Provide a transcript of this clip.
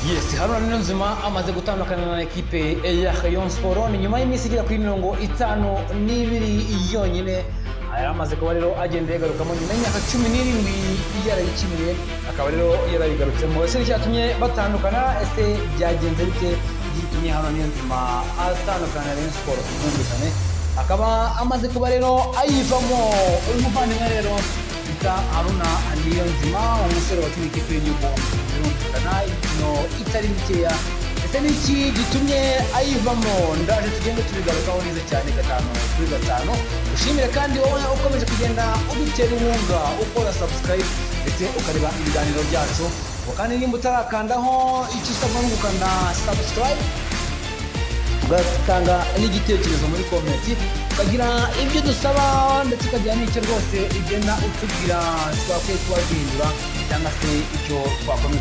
Yes, Haruna Niyonzima amaze gutandukana na ekipe ya Rayon Sport ni nyuma y'iminsi igera kuri 52 yonyine. Amaze kuba rero agenda yegarukamo nyuma y'imyaka 17 yarayikiniye, akaba rero yarayigarutsemo. Ese cyatumye batandukana, ese byagenze bite gitumye Haruna Niyonzima atandukana na Rayon Sport kumvikane, akaba amaze kuba rero ayivamo. Uyu muvandimwe rero bita Haruna Niyonzima, umusore wa ikipe y'igihugu birumvikana no itari mikeya. Ese niki gitumye ayivamo? Ndaje tugende tubigarukaho neza cyane gatanu kuri gatanu. Ushimire kandi wowe ukomeje kugenda udutera inkunga, ukora subscribe ndetse ukareba ibiganiro byacu, kandi nimba utarakandaho icyo usabwa no gukanda subscribe, ugatanga n'igitekerezo muri comment, ukagira ibyo dusaba ndetse ukagira n'icyo rwose igenda utubwira twakwiye kuba duhindura cyangwa se icyo twakomeza